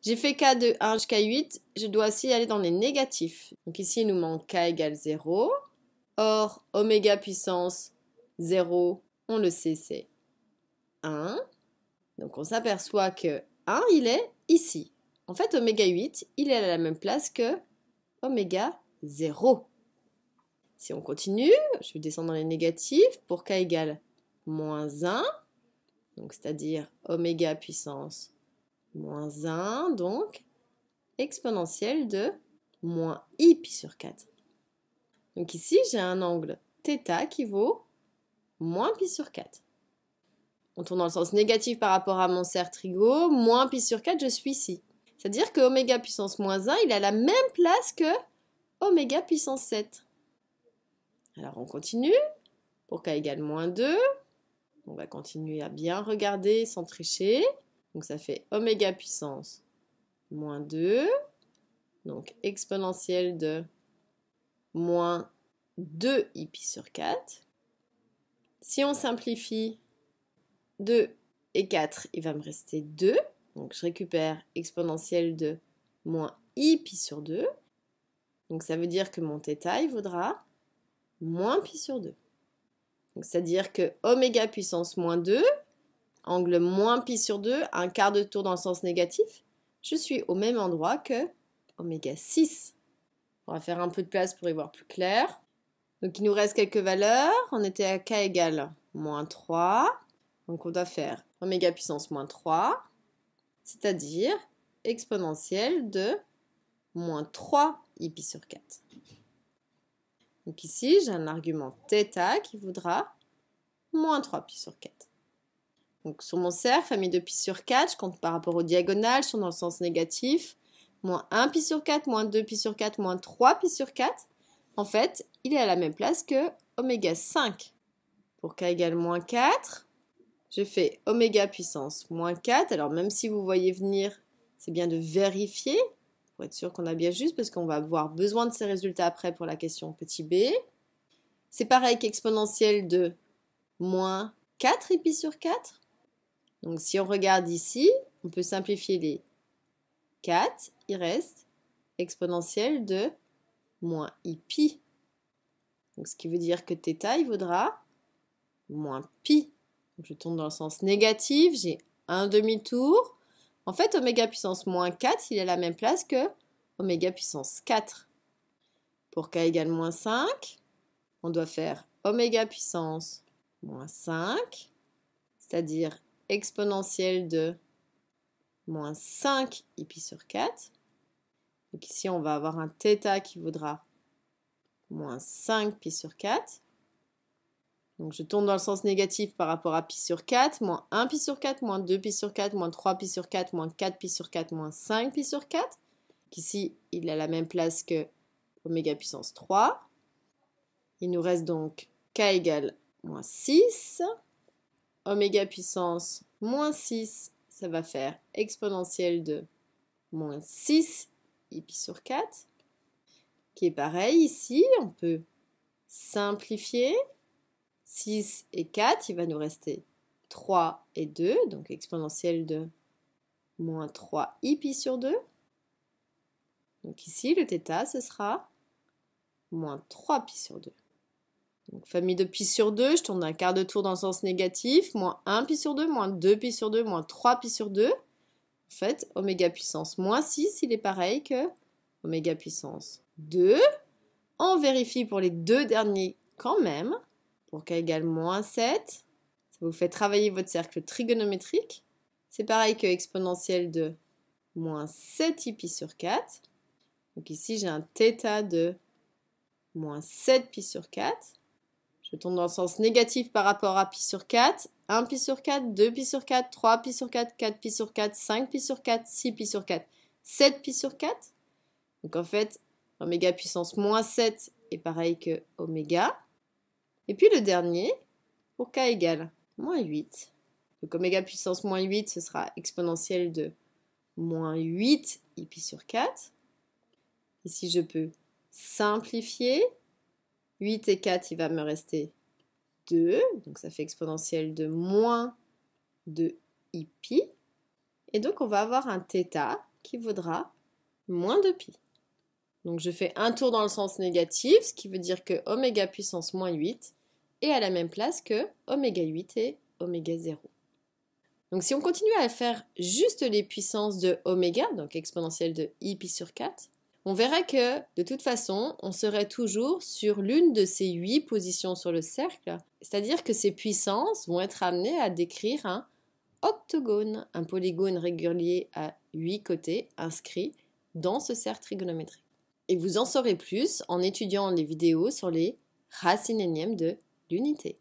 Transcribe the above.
J'ai fait k de 1 jusqu'à 8, je dois aussi aller dans les négatifs. Donc ici, il nous manque k égale 0. Or, oméga puissance 0, on le sait, c'est 1. Donc on s'aperçoit que 1, il est ici. En fait, oméga 8, il est à la même place que oméga 0. Si on continue, je vais descendre dans les négatifs pour k égale moins 1. Donc c'est-à-dire oméga puissance moins 1, donc exponentielle de moins i pi sur 4. Donc ici, j'ai un angle θ qui vaut moins pi sur 4. On tourne dans le sens négatif par rapport à mon cercle trigo, moins pi sur 4, je suis ici. C'est-à-dire que oméga puissance moins 1, il est à la même place que oméga puissance 7. Alors on continue, pour k égale moins 2, on va continuer à bien regarder sans tricher. Donc ça fait oméga puissance moins 2, donc exponentielle de moins 2i pi sur 4. Si on simplifie 2 et 4, il va me rester 2. Donc je récupère exponentielle de moins i pi sur 2. Donc ça veut dire que mon θ, il vaudra moins pi sur 2. Donc c'est-à-dire que oméga puissance moins 2, angle moins pi sur 2, un quart de tour dans le sens négatif, je suis au même endroit que oméga 6. On va faire un peu de place pour y voir plus clair. Donc il nous reste quelques valeurs. On était à k égale moins 3. Donc on doit faire oméga puissance moins 3, c'est-à-dire exponentielle de moins 3 i pi sur 4. Donc ici, j'ai un argument θ qui vaudra moins 3 pi sur 4. Donc sur mon cercle, famille de pi sur 4, je compte par rapport aux diagonales, je sont dans le sens négatif. Moins 1 pi sur 4, moins 2 pi sur 4, moins 3 pi sur 4. En fait, il est à la même place que oméga 5. Pour k égale moins 4, je fais oméga puissance moins 4. Alors même si vous voyez venir, c'est bien de vérifier pour être sûr qu'on a bien juste, parce qu'on va avoir besoin de ces résultats après pour la question petit b. C'est pareil qu'exponentielle de moins 4 i pi sur 4. Donc si on regarde ici, on peut simplifier les 4, il reste exponentielle de moins i pi. Donc ce qui veut dire que θ, il vaudra moins pi. Donc je tourne dans le sens négatif, j'ai un demi-tour. En fait, oméga puissance moins 4, il est à la même place que oméga puissance 4. Pour k égale moins 5, on doit faire oméga puissance moins 5, c'est-à-dire exponentielle de moins 5 i pi sur 4. Donc ici, on va avoir un θ qui vaudra moins 5 pi sur 4. Donc je tourne dans le sens négatif par rapport à pi sur 4, moins 1 pi sur 4, moins 2 pi sur 4, moins 3 pi sur 4, moins 4 pi sur 4, moins 5 pi sur 4. Donc ici, il a la même place que oméga puissance 3. Il nous reste donc k égale moins 6. Oméga puissance moins 6, ça va faire exponentielle de moins 6 i pi sur 4. Qui est pareil ici, on peut simplifier. 6 et 4, il va nous rester 3 et 2, donc exponentielle de moins 3 i pi sur 2. Donc ici, le θ, ce sera moins 3 pi sur 2. Donc famille de pi sur 2, je tourne un quart de tour dans le sens négatif, moins 1 pi sur 2, moins 2 pi sur 2, moins 3 pi sur 2. En fait, oméga puissance moins 6, il est pareil que oméga puissance 2. On vérifie pour les deux derniers quand même. Pour k égale moins 7, ça vous fait travailler votre cercle trigonométrique. C'est pareil que exponentielle de moins 7 i pi sur 4. Donc ici, j'ai un θ de moins 7 pi sur 4. Je tourne dans le sens négatif par rapport à pi sur 4. 1 pi sur 4, 2 pi sur 4, 3 pi sur 4, 4 pi sur 4, 5 pi sur 4, 6 pi sur 4, 7 pi sur 4. Donc en fait, oméga puissance moins 7 est pareil que oméga. Et puis le dernier, pour k égale moins 8. Donc oméga puissance moins 8, ce sera exponentielle de moins 8 i pi sur 4. Ici, je peux simplifier. 8 et 4, il va me rester 2. Donc ça fait exponentielle de moins 2 i pi. Et donc on va avoir un θ qui vaudra moins 2pi. Donc je fais un tour dans le sens négatif, ce qui veut dire que oméga puissance moins 8 est à la même place que oméga 8 et oméga 0. Donc si on continue à faire juste les puissances de oméga, donc exponentielle de i pi sur 4, on verrait que de toute façon, on serait toujours sur l'une de ces 8 positions sur le cercle, c'est-à-dire que ces puissances vont être amenées à décrire un octogone, un polygone régulier à 8 côtés inscrit dans ce cercle trigonométrique. Et vous en saurez plus en étudiant les vidéos sur les racines énièmes de l'unité.